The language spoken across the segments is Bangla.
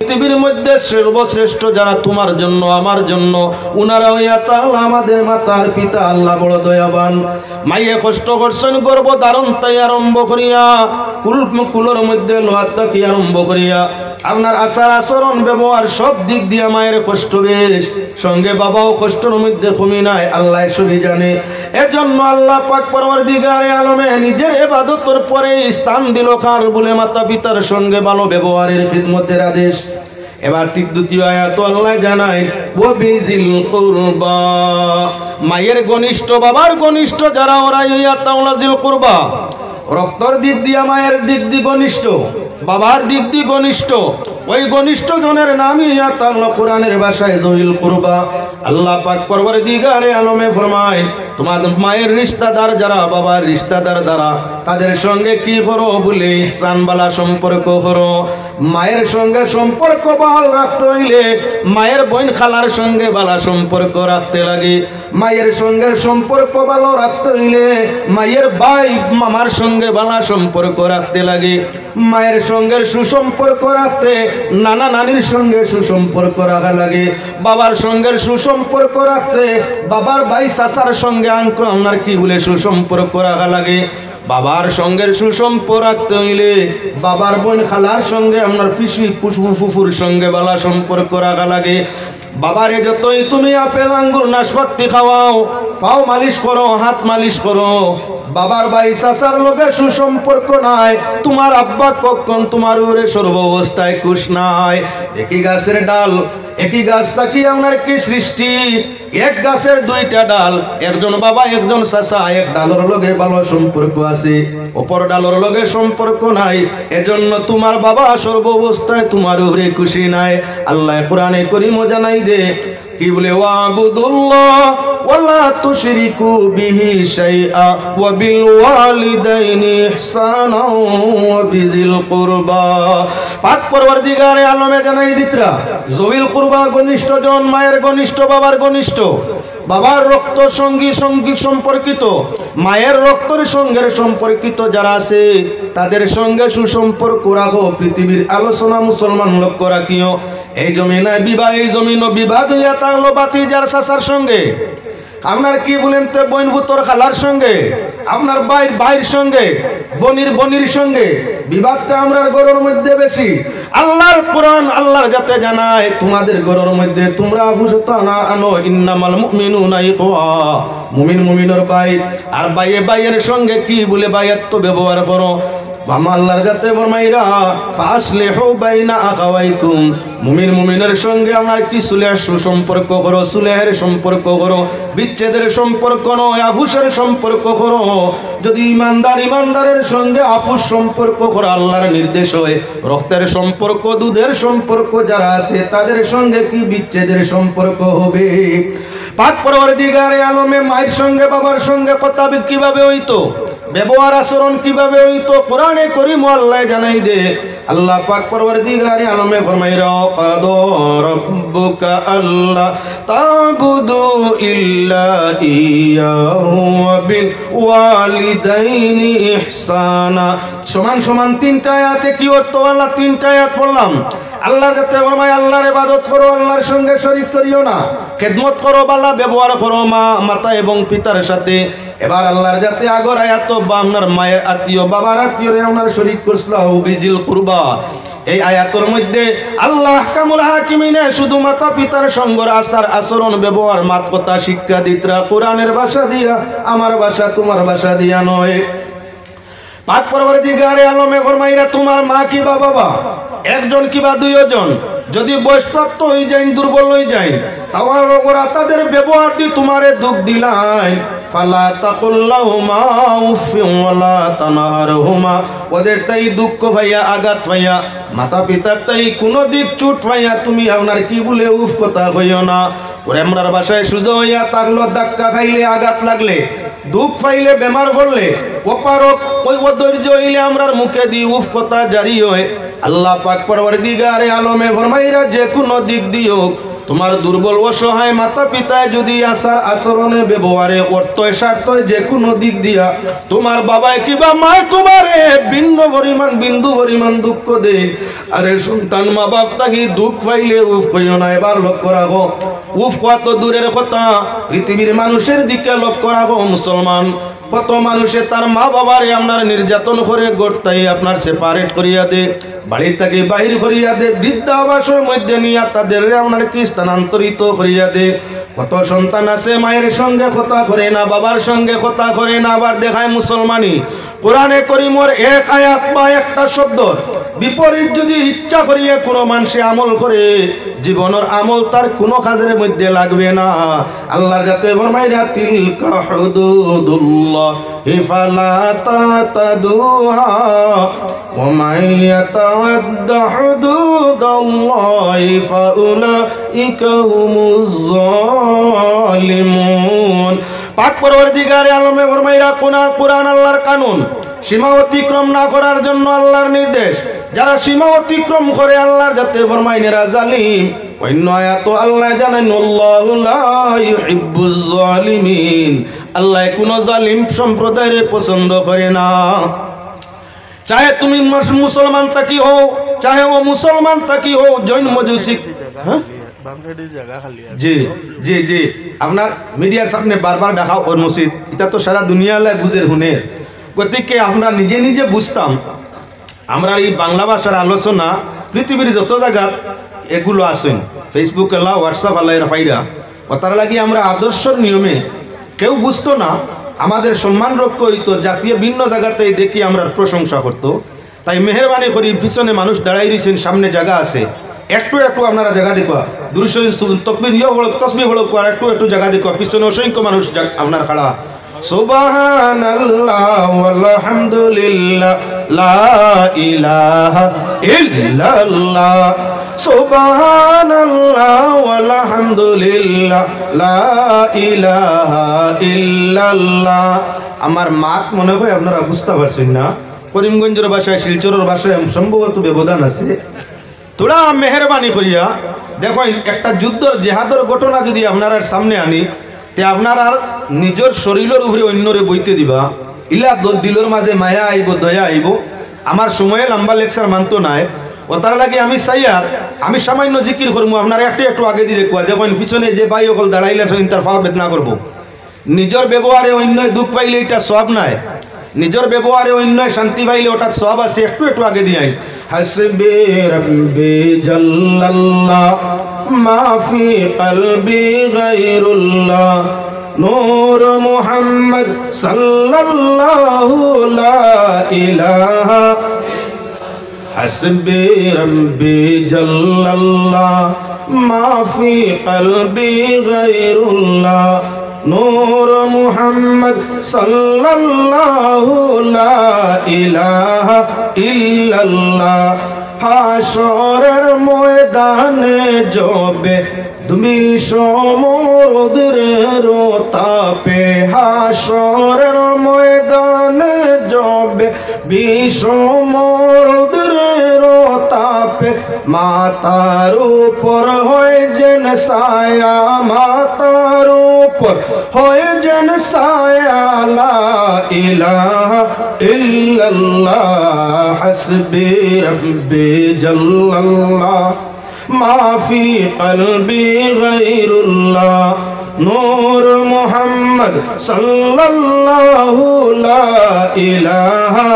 পৃথিবীর মধ্যে সর্বশ্রেষ্ঠ যারা তোমার জন্য আমার জন্য উনারা হইয়া তাআলা আমাদের মাতার পিতা আল্লাহ বড় দয়াবান। মাইয়ে কষ্ট করছেন গর্ভ ধারণ তাই আরম্ভ করিয়া কুলোর মধ্যে লোহাত কি আরম্ভ করিয়া আপনার আচার আচরণ ব্যবহার সব দিক দিয়ে মায়ের কষ্ট বেশ, সঙ্গে বাবাও কষ্টের মধ্যে কমি নাই, আল্লাহ সবই জানে। এজন্য আল্লাহ পাক পরওয়ারদিগারে আলমে নিজের ইবাদতের পরে স্থান দিল কার বলে মাতা পিতার সঙ্গে ভালো ব্যবহারের খিদমতের আদেশ। এবার দ্বিতীয় আয়াত আল্লাহ জানায় ওয়াবিজিল কুরবা, মায়ের ঘনিষ্ঠ বাবার ঘনিষ্ঠ যারা ওরা ইয়া তাওলা জিল কুরবা, রক্তর দিক দিয়া মায়ের দিক দিয়ে ঘনিষ্ঠ, বাবার দিক দিয়ে ঘনিষ্ঠ, ওই ঘনিষ্ঠ জনের নামই ইয়া তাআলা কোরআনের ভাষায় যুল কুরবা। আল্লাহ পাক পরওয়ারদিগারে আলমে ফরমায় তোমাদের মায়ের রিশতাদার যারা বাবার রিশতাদার দ্বারা তাদের সঙ্গে কি করো বলে ইহসান বালা সম্পর্ক করো। মায়ের সঙ্গে সম্পর্ক বহাল রাখতে হইলে মায়ের বোন খালার সঙ্গে বালা সম্পর্ক রাখতে লাগে, মায়ের সঙ্গে সম্পর্ক ভালো রাখতে হইলে মায়ের ভাই মামার সঙ্গে বালা সম্পর্ক রাখতে লাগে, মায়ের সঙ্গে সুসম্পর্ক রাখতে নানা নানির সঙ্গে সুসম্পর্ক রাখা লাগে, বাবার সঙ্গে সুসম্পর্ক রাখতে বাবার ভাই চাচার সঙ্গে আপনার কি বলে সুসম্পর্ক রাখা লাগে, বাবার সঙ্গে সুসম্পর্ক রাখতে হইলে বাবার বোন খালার সঙ্গে আপনার পিসি ফুফুর সঙ্গে বালা সম্পর্ক রাখা লাগে। বাবারে যতই তুমি আপেল আঙ্গুর নাশপাতি খাওয়াও, পাও মালিশ করো, হাত মালিশ করো, বাবার ভাই চাচার লগে সুসম্পর্ক নাই, তোমার আব্বা কখন তোমার উপরে সর্বাবস্থায় খুশ নাই। একই গাছের ডাল, একই গাছটা কি আপনার কি সৃষ্টি, এক গাছের দুইটা ডাল, একজন বাবা একজন চাচা, এক ডালের লগে ভালো সম্পর্ক আছে, অপর ডালের লগে সম্পর্ক নাই, এজন্য তোমার বাবা সর্বাবস্থায় তোমার উপরে খুশি নাই। আল্লাহ কোরআনে কারীমে জানাই দে কি বলে ওয়াবুদুল্লাহ ওয়ালা তুশরিকু বিহি শাইআ ওয়া বিল ওয়ালিদাইনি ইহসানা ওয়া বিযিল কুরবা। পাক পরওয়ারদিগারে আলমে জানাই দিতরা যুল কুরবা ঘনিষ্ঠ জন, মায়ের ঘনিষ্ঠ বাবার ঘনিষ্ঠ, বাবার রক্ত সঙ্গী সম্পর্কিত, মায়ের রক্তের সঙ্গে সম্পর্কিত যারা আছে তাদের সঙ্গে সুসম্পর্ক রাখো। পৃথিবীর আলোচনা মুসলমান লক্ষ্য রাখিও, এই জমিনে বিবাহ, এই জমিন বিবাহ হইয়া তাহলো বাতিজার চাচার সঙ্গে, আপনার কি বলেন তো বোন ভুতর খালার সঙ্গে, আপনার ভাইয়ের সঙ্গে, বনির সঙ্গে বিবাদটা আমরা ঘরের মধ্যে বেশি। আল্লাহর কোরআন আল্লাহর যাতে জানায় তোমাদের ঘরের মধ্যে তোমরা আফুসতা না আনো, ইন্নামাল মুমিনুনা ইখওয়া, মুমিনের ভাই, আর ভাইয়ের সঙ্গে কি বলে ভাইয়াত্ব ব্যবহার করো। আল্লাহর যাতে ফরমাইরা ফাসলিহু বাইনা আখাওয়াইকুম, মুমিনের সঙ্গে আমার কি সুলেহ সুসম্পর্ক করো, সুলেহের সম্পর্ক করো, বিচ্ছেদের সম্পর্ক নয়, আফুসের সম্পর্ক করো। যদি ইমানদারের সঙ্গে আফুস সম্পর্ক করো আল্লাহর নির্দেশ হয়, রক্তের সম্পর্ক দুধের সম্পর্ক যারা আছে তাদের সঙ্গে কি বিচ্ছেদের সম্পর্ক হবে। পাক পরওয়ারদিগারে আলমে মায়ের সঙ্গে বাবার সঙ্গে কথা কিভাবে হইতো, ব্যবহার আচরণ কিভাবে হইতো, কোরআনে কারীম আল্লাহ জানাই দে। আল্লাহ পাক পরওয়ারদিগারে আলমে ফরমাইরা কাদা রাব্বুকা আল্লা তা'বুদু ইল্লা ইয়্যাহু ওয়া বিল ওয়ালিদাইনি ইহসানা। সমান তিনটা আয়াতে কি অর্থ, আল্লাহ তিনটা আয়াত বললাম। আল্লাহর যাতে ফরমায় আল্লাহর ইবাদত করো, আল্লাহর সঙ্গে শরীক করিও না, খেদমত করো, বালা ব্যবহার করো মাতা এবং পিতার সাথে। এবার আল্লাহর যাতে আগর আয়াত বা আপনার মায়ের আত্মীয় বাবার আত্মীয়রে আপনার শরীক করছলাও বিজিল কুরবা। এই আয়াতের মধ্যে আল্লাহ আহকামুল হাকিমিনে শুধু মাতা পিতার সঙ্গের আচার আচরণ ব্যবহার মাত কথা শিক্ষা দিতরা কোরআনের ভাষা দিয়া, আমার ভাষা তোমার ভাষা দিয়া নয়। পাক পরওয়ারদিগারে আলমে ফরমাইরা তোমার মা কি বা বাবা একজন কিবা দুইজন যদি বয়সপ্রাপ্ত হয়ে যায়, দুর্বল হয়ে যায়, ওরা তাদের ব্যবহার দিয়ে তোমারে দুঃখ দিলাই, ফালা তাকুল্লাহুমা উফিন ওয়ালা তানহারহুমা, ওদের তাই দুঃখ ভাইয়া আঘাত ভাইয়া, মাতা পিতার তাই কোনো দিক চুট ভাইয়া তুমি আপনার কি বলে উফ কথা হইও না। ওরে আমরার বাসায় সুজো হইয়া তাগলো, ধাক্কা খাইলে আঘাত লাগলে, দুঃখ পাইলে বেমার পড়লে, অপারক ওই অধৈর্য হইলে আমরার মুখে দি উফ কথা জারি হয়। আল্লাহ পাক পরওয়ারদিগারে আলমে ফরমাইরা যে কোনো দিক দিও তোমার দুর্বল অসহায় মাতা পিতায় যদি আচার আচরণে ব্যবহারে অর্থয় স্বার্থয় যে কোনো দিক দিয়া তোমার বাবায় কিবা মায় তোমারে বিন্দু পরিমাণ দুঃখ দেয়, আরে সন্তান মা বাপ তাকে দুঃখ পাইলে উফ কইও না। এবার লক্ষ্য রাখো, উফ কত দূরের কথা, পৃথিবীর মানুষের দিকে লক্ষ্য রাখো। মুসলমান কত মানুষে তার মা বাবারে আপনার নির্যাতন করে গড়তাই আপনার সেপারেট করিয়া দে, বাড়ি থেকে বাহির করিয়া দে, বৃদ্ধাবাসের মধ্যে নিয়ে তাদের আপনার কি স্থানান্তরিত করিয়া দে। কত সন্তান আছে মায়ের সঙ্গে কথা করে না, বাবার সঙ্গে কথা করে না, আবার দেখায় মুসলমানি। কোরআনে করিমর এক আয়াত বা একটা শব্দ বিপরীত যদি ইচ্ছা করিয়া কোনো মানুষে আমল করে, জীবনের আমল তার কোনো কাজের মধ্যে লাগবে না। আল্লাহর যাতে ফরমাইরা তিলকা হুদুদুল্লাহ ফালা তাতাদুহা ওয়া মান ইয়াতাআদ্দা হুদুদাল্লাহি ফাউলাইকা হুমুজ জালিমুন। পাক পরওয়ারদিগারে আলমে ফরমাইরা কোরআন আল্লাহর কানুন, সীমা অতিক্রম না করার জন্য আল্লাহর নির্দেশ। যারা সীমা অতিক্রম করে আল্লাহর যাতে ফরমাইনেরা জালিম। অন্য আয়াত আল্লাহ জানেন আল্লাহু লা ইউহিব্বুজ জালিমিন, আল্লাহ কোন জালিম সম্প্রদায়ের পছন্দ করে না। চাহে তুমি মুসলমান তাকি হও, চাহে ও মুসলমান তাকি হও, জৈন মজুসিক, হ্যাঁ জি জি জি, আপনার মিডিয়ার সামনে বারবার দেখাও ওর মসজিদ, এটা তো সারা দুনিয়ালায় বুঝের হুনের। গতিকে আমরা নিজে নিজে বুঝতাম আমরা এই বাংলা ভাষার আলোচনা পৃথিবীর যত জায়গা এগুলো আসেন, ফেসবুক এলা, হোয়াটসঅ্যাপ আল্লাহ ফাইরা, ও তার লাগি আমরা আদর্শর নিয়মে কেউ বুঝতো না, আমাদের সম্মান রক্ষা হইতো, জাতীয় ভিন্ন জায়গাতেই দেখি আমরা প্রশংসা করতো। তাই মেহরবানি করি, পিছনে মানুষ দাঁড়াই রয়েছেন, সামনে জায়গা আছে, একটু একটু আপনারা জায়গা দেখো, দুরুদ তকবীর ইয়ে হলো, তসবিহ হলো, আর একটু একটু জায়গা দেখো, পিছনে অসংখ্য মানুষ আপনার খাড়া। সুবহানাল্লাহ ওয়ালহামদুলিল্লাহ লা ইলাহা ইল্লাল্লাহ, সুবহানাল্লাহ ওয়ালহামদুলিল্লাহ লা ইলাহা ইল্লাল্লাহ। আমার মাত মনে হয় আপনারা বুঝতে পারছেন না, করিমগঞ্জের ভাষায় শিলচরের ভাষায় সম্ভবত ব্যবধান আছে। তোরা মেহরবানি করিয়া দেখেন, একটা যুদ্ধর জেহাদের ঘটনা যদি আপনার সামনে আনি, তে আপনার আর নিজের শরীরের উপরে অন্যরে বইতে দিবা, ইলা দিলের মাঝে মায়া আইব, দয়া আইব। আমার সময়ে লম্বা লেকচার মানতো নাই, ও তার লাগে আমি চাই আর আমি সামান্য জিকির করবো, আপনারা একটু একটু আগে দিয়ে দেখুয়া, যখন পিছনে যে ভাই অকল দাঁড়াইলে তার ফাও বেদনা করবো। নিজের ব্যবহারে অন্য দুঃখ পাইলে এটা সব নাই, নিজের ব্যবহারে অন্য শান্তি পাইলে ওটা সব আছে, একটু একটু আগে দিয়ে আইন। হাসবি রব্বি জাল্লাল্লাহ মা ফি কলবি গায়রুল্লাহ, নূর মুহাম্মদ সাল্লাল্লাহু লা ইলাহা, হাসবি রব্বি জাল্লাল্লাহ মা ফি কলবি গায়রুল্লাহ, নূর মুহাম্মদ সাল্লাল্লাহু লা ইলাহা ইল্লাল্লাহ। হাশরের ময়দানে জবে তুমি সমুদ্রের তাপে, হাশরের ময়দানে জবে সমুদ্রের তাপে, মাতার উপর হয় যেন ছায়া, মাতার উপর হয় যেন ছায়া, লা ইলাহা ইল্লাল্লাহ, হাসবি রব্বি জাল্লাল্লাহ মা ফি কলবি গায়রুল্লাহ, নূর মুহাম্মদ সাল্লাল্লাহু লা ইলাহা।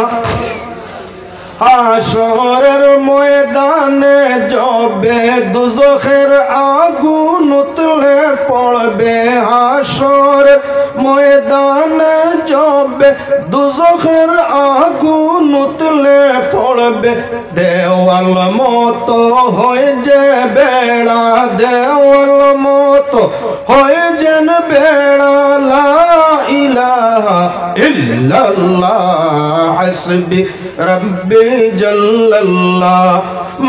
হাশরের ময়দানে জবে দুজখের আগুন উতলে পড়বে, হাশরের ময়দানে জবে দুজখের আগুন উতলে পড়বে, দেওয়াল মতো হয়ে যে বেড়া, দেওয়াল মতো হয়ে যেন বেড়া, লা ইলাহা ইল্লাল্লাহ, হাসবি রব্বি জাল্লাল্লাহ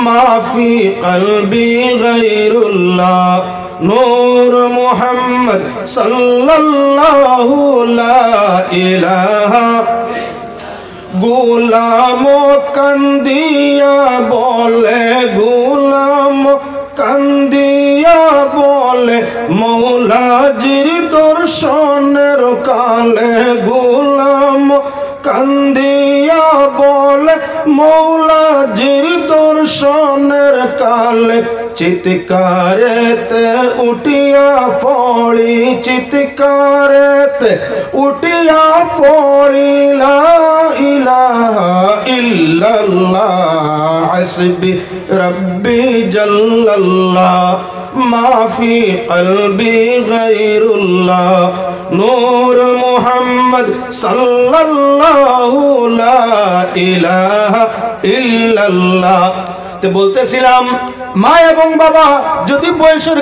মা ফি কলবি গায়রুল্লাহ, নূর মুহাম্মদ সাল্লাল্লাহু লা ইলাহা। গোলাম কান্দিয়া বলে, গোলাম কান্দিয়া বলে মৌলাজির দর্শনের কালে গোলাম কান্দিয়া বলে মৌলাজির দর্শনের কালে চিৎকারেতে উঠিয়া পড়ি চিৎকারেতে উঠিয়া পড়ি লা ইলাহা ইল্লাল্লাহ হাসবি রব্বি জাল্লাল্লাহ মাফি কলবি গায়রুল্লাহ নূর মুহাম্মদ সাল্লাল্লাহু লা ইলাহা ইল্লাল্লাহ। তো বলতেছিলাম মা এবং বাবা যদি বয়সের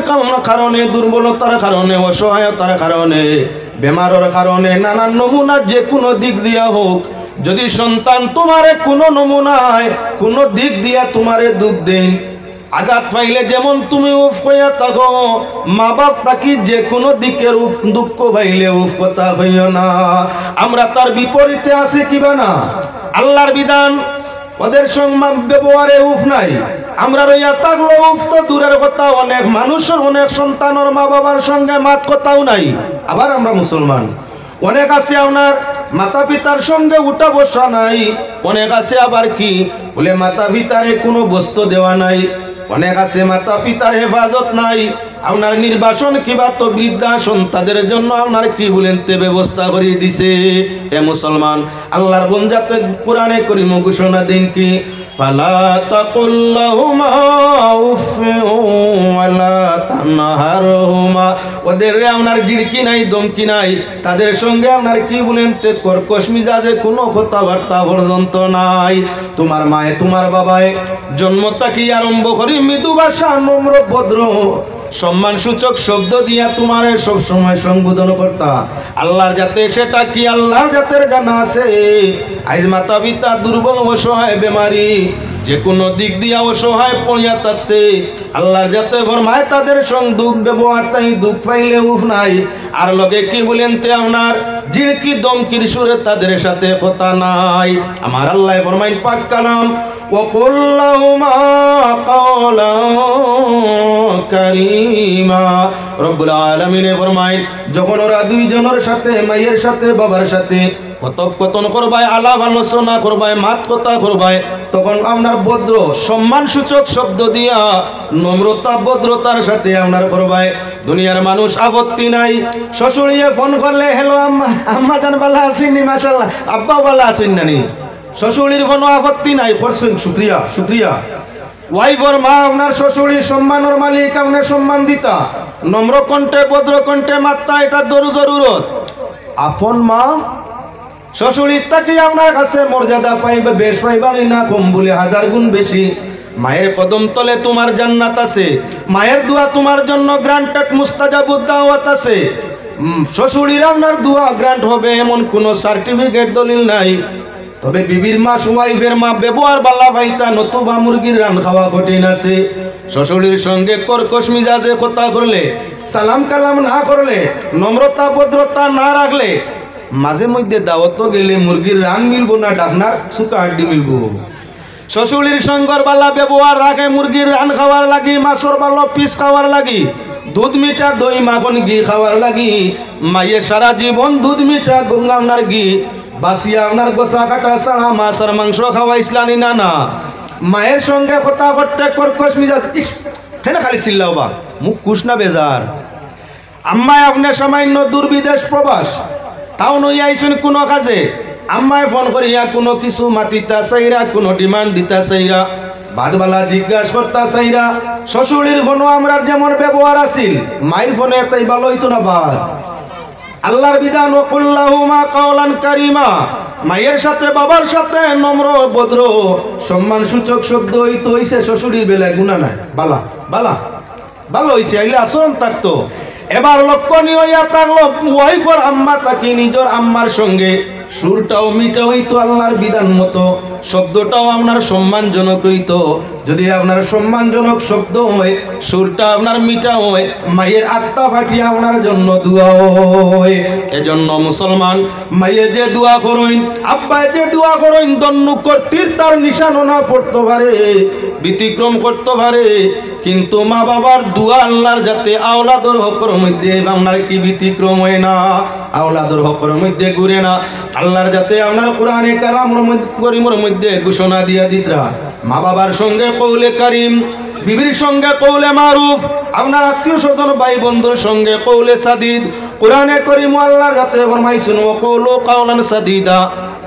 কারণে দুর্বলতার কারণে অসহায়তার কারণে বেমারের কারণে নানান নমুনার যে কোনো দিক দিয়া হোক যদি সন্তান তোমারে কোনো নমুনায় কোনো দিক দিয়া তোমারে দুঃখ দেন আঘাত পাইলে যেমন তুমি উফ কইয়া থাকো মা বাপ তাকি যে কোনো দিকের দুঃখ পাইলে উফ কথা হইও না। আমরা তার বিপরীতে আছি কিবা না আল্লাহর বিধান ওদের সঙ্গে ব্যবহারে উফ নাই আমরা রইয়া থাকলো উফ তো দূরের কথা অনেক মানুষের অনেক সন্তানের মা বাবার সঙ্গে মাত কথাও নাই। আবার আমরা মুসলমান অনেক আছে আপনার মাতা পিতার সঙ্গে উঠা বসা নাই অনেক আছে আবার কি বলে মাতা পিতারে কোনো বস্তু দেওয়া নাই অনেক আছে মাতা পিতার হেফাজত নাই আপনার নির্বাসন কিবা তো বৃদ্ধাশ্রম তাদের জন্য আপনার কি বলেন তে ব্যবস্থা করে দিছে। এ মুসলমান আল্লাহর বন্দাতে কোরআনে করিম ঘোষণা দেন কি ফালা তাকুল্লাহুমা উফি ওয়ালা তানহারহুমা ওদের আপনার জিড়কি নাই দমকি নাই তাদের সঙ্গে আপনার কি বলেন তে কর্কশ মিজাজে কোনো কথাবার্তা পর্যন্ত নাই। তোমার মায়ে তোমার বাবায় জন্ম থেকে আরম্ভ করি মৃদু ভাষা নম্র ভদ্র সম্মান সূচক শব্দ দিয়া তোমারে সব সময় সম্বোধন করতা আল্লাহর জাতে সেটা কি আল্লাহর জাতের জানা আছে। আজ মাতা পিতা দুর্বল অসহায় বেমারি যে কোনো দিক দিয়া অসহায় পড়িয়া থাকছে আল্লাহর জাতে ফরমায় তাদের সঙ্গে দুঃখ ব্যবহার তাই দুঃখ পাইলে উফ নাই আর লগে কি বলেন তে আপনার জিড়কি দমকির সুরে তাদের সাথে কথা নাই। আমার আল্লাহ ফরমাইন পাক কালাম وقل لهما قولا كريما রব্বুল আলামিন ফরমায় যখন ওরা দুইজনের সাথে মায়ের সাথে বাবার সাথে কথোপকথন করবায় আলাপ আলোচনা করবায় মাত কথা করবায় তখন আপনার ভদ্র সম্মান সূচক শব্দ দিয়া নম্রতা ভদ্রতার সাথে আপনার করবায় দুনিয়ার মানুষ আপত্তি নাই শ্বশুরিয়ে ফোন করলে হ্যালো আম্মা আম্মা জান ভালো আছেন মাশাআল্লাহ আব্বা ভালো আছেন নানি শ্বশুরির কোনো আপত্তি নাই করছেন শুক্রিয়া শুক্রিয়া ওয়াইফর মা আপনার শ্বশুরির সম্মানের মালিক আপনার সম্মান দিতা নম্র কণ্ঠে ভদ্র কণ্ঠে মাত্রা এটা জরুরত আপন মা শ্বশুরির তাকে আপনার কাছে মর্যাদা পাইবে বেশ পাইবানি না কম বলে হাজার গুণ বেশি মায়ের কদম তলে তোমার জান্নাত আছে মায়ের দোয়া তোমার জন্য গ্রান্টেড মুস্তাজাবুদ দাওয়াত আছে শ্বশুরির আপনার দোয়া গ্রান্ট হবে এমন কোনো সার্টিফিকেট দলিল নাই তবে বিবির মা ওয়াইফের মা ব্যবহার বালা ভাইতা নতুবা মুরগির রান খাওয়া কঠিন আছে শ্বশুরির সঙ্গে কর্কশ মিজাজে কথা করলে সালাম কালাম না করলে নম্রতা ভদ্রতা না রাখলে মাঝে মধ্যে দাওয়াত গেলে মুরগির রান মিলবো না ডাকনার সুকা হাড্ডি মিলবো। শ্বশুরির সঙ্গর বালা ব্যবহার রাখে মুরগির রান খাওয়ার লাগি মাছর বালো পিস খাওয়ার লাগি দুধ মিঠা দই মাখন ঘি খাওয়ার লাগি মায়ে সারা জীবন দুধ মিঠা গঙ্গার ঘি বাসিয়া আপনার গোসা কাটা ছাড়া মাছ আর মাংস খাওয়া ইসলানি না না মায়ের সঙ্গে কথা করতে কর্কশ মিজাজ হেন খালি চিল্লাও বা মুখ কুশ না বেজার আম্মায় আপনার সামান্য দুর্বিদেশ প্রবাস তাও নই আইসেন কোনো কাজে আম্মায় ফোন করিয়া কোনো কিছু মাতিতা চাইরা কোনো ডিমান্ড দিতা চাইরা বাদবালা জিজ্ঞাসা করতা চাইরা শ্বশুরের ফোনও আমরা যেমন ব্যবহার আছিল মায়ের ফোনে তাই ভালো হইতো না বাদ আল্লাহর বিধান ওয়াকুল্লাহুমা কাওলান কারীমা মায়ের সাথে বাবার সাথে নম্র ভদ্র সম্মান সূচক শব্দ হইতো হইছে শ্বশুরের বেলায় গুনাহ নাই বালা বালা ভালো হইছে আইলে আচরণ থাকতো। এবার লক্ষণীয় হইয়া থাকলো ওয়াইফর আম্মা তাকে নিজের আম্মার সঙ্গে সুরটাও মিঠা হইতো আল্লাহর বিধান মতো, শব্দটাও আপনার সম্মানজনক হইতো। যদি আপনার সম্মানজনক শব্দ হয়, সুরটা আপনার মিঠা হয়, মায়ের আত্মা ফাটিয়ে আপনার জন্য দোয়া হয়। এজন্য মুসলমান মায়ে যে দোয়া করেন, আব্বায় যে দোয়া করেন, দন্নু কর্তৃর তার নিশানো না পড়তে পারে, ব্যতিক্রম করতে পারে, কিন্তু মা বাবার দোয়া আল্লাহর যাতে আওলাদর হকের মধ্যে আপনার কি ব্যতিক্রম হয় না, আওলাদর হকের মধ্যে ঘুরে না। আল্লাহর যাতে আপনার কোরআনে কারিমের মধ্যে ঘোষণা দিয়া দিতরা, মা বাবার সঙ্গে কৌলে কারিম, বিবির সঙ্গে কৌলে মারুফ, আপনার আত্মীয় স্বজন ভাই বন্ধুর সঙ্গে কৌলে সাদিদ। কোরআনে কারিম আল্লাহর যাতে ফরমাইছেন ওয়া কৌলু কাওলান সাদিদা,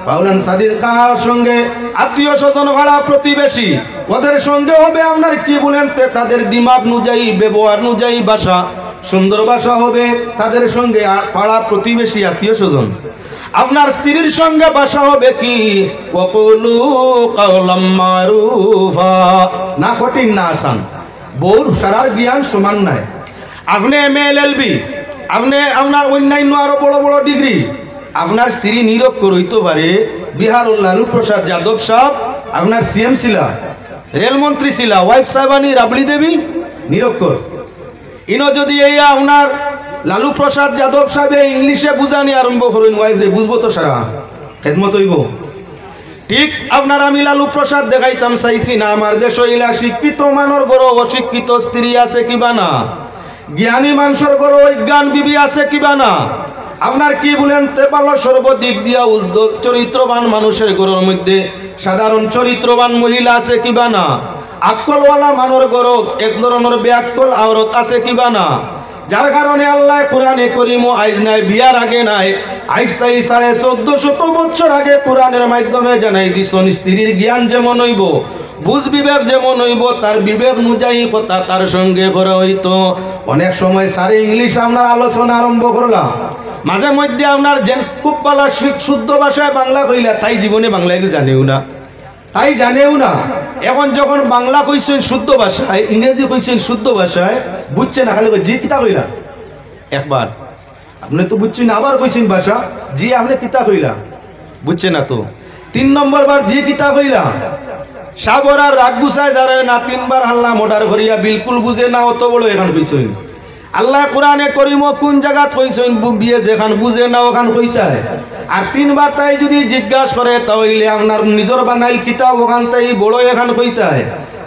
কাওলান সাদিদ কার সঙ্গে? আত্মীয় স্বজন ভাড়া প্রতিবেশী, ওদের সঙ্গে হবে আপনার কি বলেন তাদের দিমাগ অনুযায়ী, ব্যবহার অনুযায়ী ভাষা, সুন্দর ভাষা হবে তাদের সঙ্গে পাড়া প্রতিবেশী আত্মীয় স্বজন। আপনার স্ত্রীর সঙ্গে ভাষা হবে কি? ওয়াকুলু কাওলাম মারুফা। না কঠিন না আসান, বউর সারার জ্ঞান সমান নাই। আপনি MLLB, আপনি আপনার অন্যান্য আরো বড় বড় ডিগ্রি, আপনার স্ত্রী নিরক্ষর হইতে পারে। বিহার লালু প্রসাদ যাদব সাহেব আপনার CM ছিলা, রেলমন্ত্রী ছিলা, ওয়াইফ সাহেবানি রাবড়ি দেবী নিরক্ষর। ইনো যদি এই আপনার লালু প্রসাদ যাদব সাহেব ইংলিশে বুঝানি আরম্ভ করেন, ওয়াইফ রে বুঝবো তো সারা খেদমত হইব। ঠিক আপনার আমি লালু প্রসাদ দেখাইতাম চাইছি না, আমার দেশ হইলা শিক্ষিত মানর গড় অশিক্ষিত স্ত্রী আছে কিবা না, জ্ঞানী মানুষের গড় অজ্ঞান বিবি আছে কিবা না। আপনার কি বলেন তেপালো সর্বদিক দিয়া চরিত্রবান মানুষের গড়ের মধ্যে সাধারণ চরিত্রবান মহিলা আছে কিবা না, আকলওয়ালা মানর গড় এক ধরনের বেআক্কল আওরত আছে কিবা না। যার কারণে আল্লাহ কোরআনে করিম আইজ নাই, বিয়ার আগে নাই, আইজ তাই 1450 বছর আগে কোরআনের মাধ্যমে জানাই দিছেন স্ত্রীর জ্ঞান যেমন হইব, বুঝ বিবেক যেমন হইব, তার বিবেক অনুযায়ী কথা তার সঙ্গে করা হইতো। অনেক সময় সারে ইংলিশ আপনার আলোচনা আরম্ভ করলাম, মাঝে মধ্যে আপনার যে খুব ভালো শুদ্ধ ভাষায় বাংলা কইলা তাই জীবনে বাংলা জানেও না, তাই জানেও না। এখন যখন বাংলা কইছেন শুদ্ধ ভাষায়, ইংরেজি কইছেন শুদ্ধ ভাষায়, বুঝছে না, খালি জি কিতা কইলা একবার, আপনি তো বুঝছেন, আবার কইছেন ভাষা জি আপনি কিতা কইলা, বুঝছে না তো। 3 নম্বর বার জি কিতা কইলা, সাবরার রাগ গুছায় যারা না, 3 বার হাল্লা মোটার করিয়া বিলকুল বুঝে না, অত বড় এখন কইছেন। আল্লাহ কোরআনে করিম কোন জায়গা কইছেন বিয়ে যেখান বুঝে না ওখান কইতায়, আর 3 বার তাই যদি জিজ্ঞাসা করে তাহলে আপনার নিজের বানাইল কিতাব ওখান তাই বড় এখান কইতায়।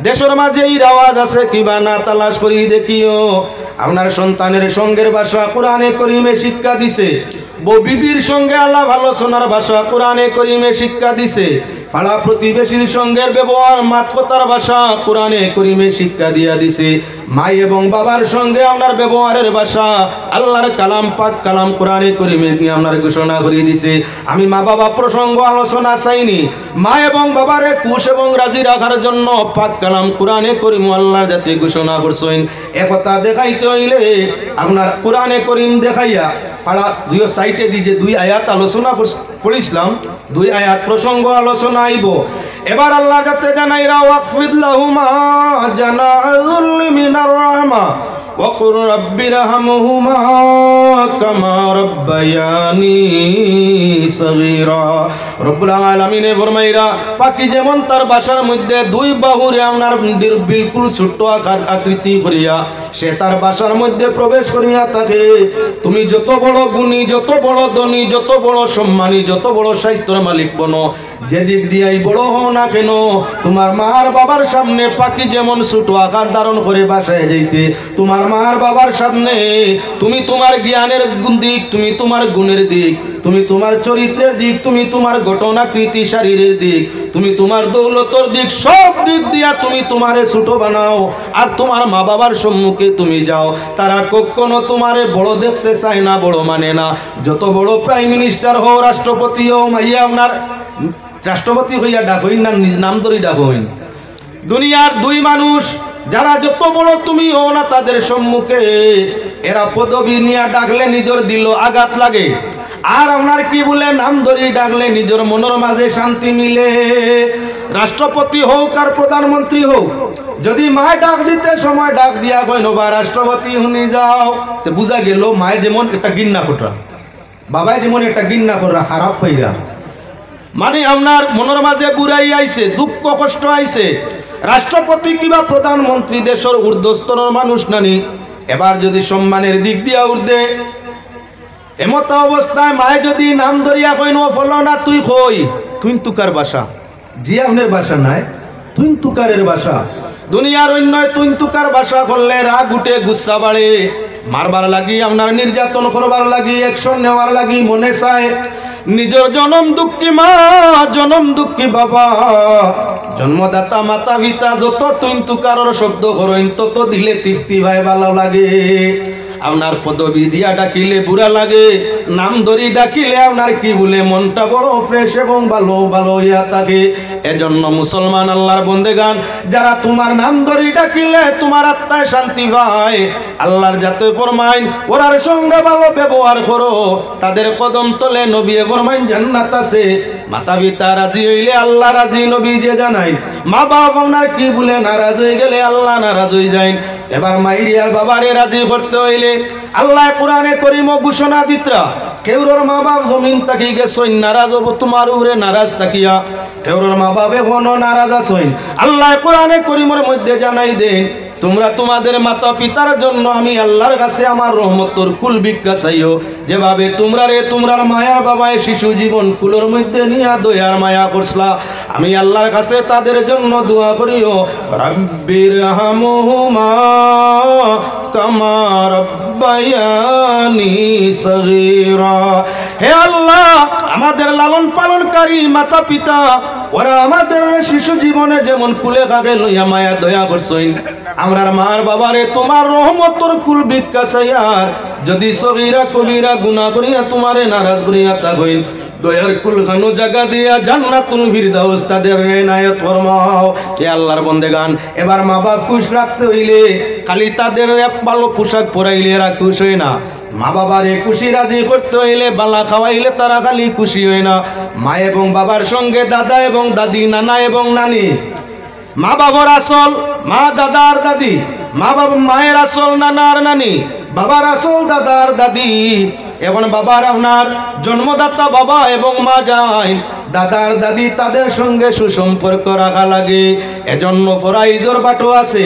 দেশের মাঝে এই আওয়াজ আছে কিবা না, তালাশ করি দেখিও। আপনার সন্তানের সঙ্গের ভাষা কোরআনে করিমে শিক্ষা দিছে, বউ বিবির সঙ্গে আল্লাহ আলোচনার ভাষা কোরআনে করিমে শিক্ষা দিছে, পাড়া প্রতিবেশীর সঙ্গের ব্যবহার মাতকতার ভাষা কোরআনে করিমে শিক্ষা দিয়া দিছে, মাই এবং বাবার সঙ্গে আপনার ব্যবহারের ভাষা আল্লাহর কালাম পাক কালাম কোরআনে করিমে নিয়ে আপনার ঘোষণা করে দিছে। আমি মা বাবা প্রসঙ্গ আলোচনা চাইনি, মা এবং বাবারে খুশ এবং রাজি রাখার জন্য পাক কালাম কোরআনে করিম আল্লাহর যাতে ঘোষণা করছেন। একথা দেখাইতে হইলে আপনার কোরআনে করিম দেখাইয়া পাড়া 2 সাইটে দিয়ে 2 আয়াত আলোচনা করেছিলাম, 2 আয়াত প্রসঙ্গ আলোচনা আইব। এবার আল্লাহ যাতে জানাইরা ওয়াকফিদ লাহুমা জানাহুল মিনার রাহমা ওয়াকুর রাব্বিরহামহুমা কামা রাব্বায়ানি সগীরা। রব্বুল আলামিন ফরমাইরা পাখি যেমন তার বাসার মধ্যে 2 বাহুরে আপনার বিলকুল ছোট্ট আকার আকৃতি করিয়া সে তার বাসার মধ্যে প্রবেশ করিয়া থাকে, তুমি যত বড় গুণী, যত বড় ধনী, যত বড় সম্মানী, যত বড় স্বাস্থ্যের মালিক বনো, যেদিক দিয়াই বড় হও না কেন, তোমার মার বাবার সামনে পাখি যেমন ছোট আকার ধারণ করে বাসায় যাইতে, তোমার মার বাবার সামনে তুমি তোমার জ্ঞানের দিক, তুমি তোমার গুণের দিক, তুমি তোমার চরিত্রের দিক, তুমি তোমার ঘটনাকৃতি শরীরের দিক, তুমি তোমার দৌলতর দিক, সব দিক দিয়া তুমি তোমারে ছোট বানাও, আর তোমার মা বাবার সম্মুখে তুমি যাও, তারা কখনো তোমারে বড় দেখতে চায় না, বড় মানে না। যত বড় প্রাইম মিনিস্টার হও, রাষ্ট্রপতি হও, মাইয়া আপনার রাষ্ট্রপতি হইয়া ডাক হইন না, নাম ধরে ডাক হইন। দুনিয়ার 2 মানুষ যারা যত বড় তুমি হও না তাদের সম্মুখে এরা পদবি নিয়ে ডাকলে নিজের দিল আঘাত লাগে, আর আপনার কি বলে নাম ধরে ডাকলে নিজের মনের মাঝে শান্তি মিলে। রাষ্ট্রপতি হোক আর প্রধানমন্ত্রী হোক, যদি মায় ডাক দিতে সময় ডাক দিয়া কইনো বা রাষ্ট্রপতি হুনি যাও, তো বুঝা গেল মায় যেমন একটা গিন্না ফোটা, বাবাই যেমন একটা গিন্না করা খারাপ পাইরা মানে আপনার মনের মাঝে বুড়াই আইছে, দুঃখ কষ্ট আইছে। রাষ্ট্রপতি কিংবা প্রধানমন্ত্রী দেশের ঊর্ধ্বস্তরের মানুষ নানি, এবার যদি সম্মানের দিক দিয়া উর্ধে এমত অবস্থায় মায়ে যদি নাম ধরিয়া কইন ফলো না তুই কই তুই তুকার বাসা, জি আপনার বাসা নাই, তুই তুকারের বাসা। দুনিয়ার অন্য তুই তুকার বাসা করলে রাগ উঠে, গুচ্ছা বাড়ে, মারবার লাগি আপনার নির্যাতন করবার লাগি, অ্যাকশন নেওয়ার লাগি মনে চায়। নিজের জনম দুঃখী মা, জনম দুঃখী বাবা, জন্মদাতা মাতা পিতা যত তুই তুকারর শব্দ করেন তত দিলে তৃপ্তি ভাই ভালো লাগে। আপনার পদবি দিয়া ডাকিলে বুড়া লাগে, নাম ধরি ডাকিলে আপনার কি বলে মনটা বড় ফ্রেশ এবং ভালো ভালো ইয়া থাকে। এজন্য মুসলমান আল্লাহর বন্দেগান, যারা তোমার নাম ধরি ডাকিলে তোমার আত্মায় শান্তি পায়, আল্লাহর যাতে ফরমাইন ওরার সঙ্গে ভালো ব্যবহার করো, তাদের কদম তলে নবী ফরমাইন জান্নাত আছে। মাতা পিতা রাজি হইলে আল্লাহ রাজি, নবী যে জানাই। মা বাবা আপনার কি বলে নারাজ হয়ে গেলে আল্লাহ নারাজ হয়ে যায়। এবার মাইরি আর বাবারে রাজি করতে হইলে আল্লাহ কোরআনে করিম ঘোষণা দিতরা, কেউর মা বাপ জমিন তাকি গেছইন নারাজ হবো তোমার উপরে নারাজ তাকিয়া, কেউর মা বাপ এখনো নারাজ আসইন। আল্লাহ কোরআনে করিমের মধ্যে জানাই দেন, তোমরা তোমাদের মাতা পিতার জন্য আমি আল্লাহর কাছে আমার রহমতর কুল ভিক্ষা চাইও। যেভাবে তোমরার মায়া বাবায় শিশু জীবন কুলের মধ্যে নিয়া দয়ার মায়া করছলা, আমি আল্লাহর কাছে তাদের জন্য দোয়া করিও, রাব্বির হামহুমা কামা রাব্বায়ানি সগীরা। হে আল্লাহ, আমাদের লালন পালনকারী মাতা পিতা, ওরা আমাদের শিশু জীবনে যেমন কুলে কাকে লইয়া মায়া দয়া করছইন, আমরার মার বাবারে তোমার রহমতর কুল ভিক্ষা চাইয়ার, যদি সগীরা কবিরা গুনাহ করিয়া তোমারে নারাজ করিয়া থাকইন, দয়ার কুল খানো জায়গা দিয়া জান্নাতুল ফিরদাউস তাদের রেনায়ত ফরমাও। এ আল্লাহর বন্দেগান, এবার মা বাপ খুশ রাখতে হইলে খালি তাদের ভালো পোশাক পরাইলে এরা খুশ হয় না, মা বাবারে খুশি রাজি করতে হইলে বালা খাওয়াইলে তারা খালি খুশি হয় না। মা এবং বাবার সঙ্গে দাদা এবং দাদি, নানা এবং নানি, মা বাবার আসল মা দাদা আর দাদি, মা বাবা মায়ের আসল নানা আর নানি, বাবার আসল দাদা আর দাদি। এখন বাবার আপনার জন্মদাতা বাবা এবং মা যায়, দাদার দাদি তাদের সঙ্গে সুসম্পর্ক রাখা লাগে। এজন্য ফরাইজর বাটো আছে,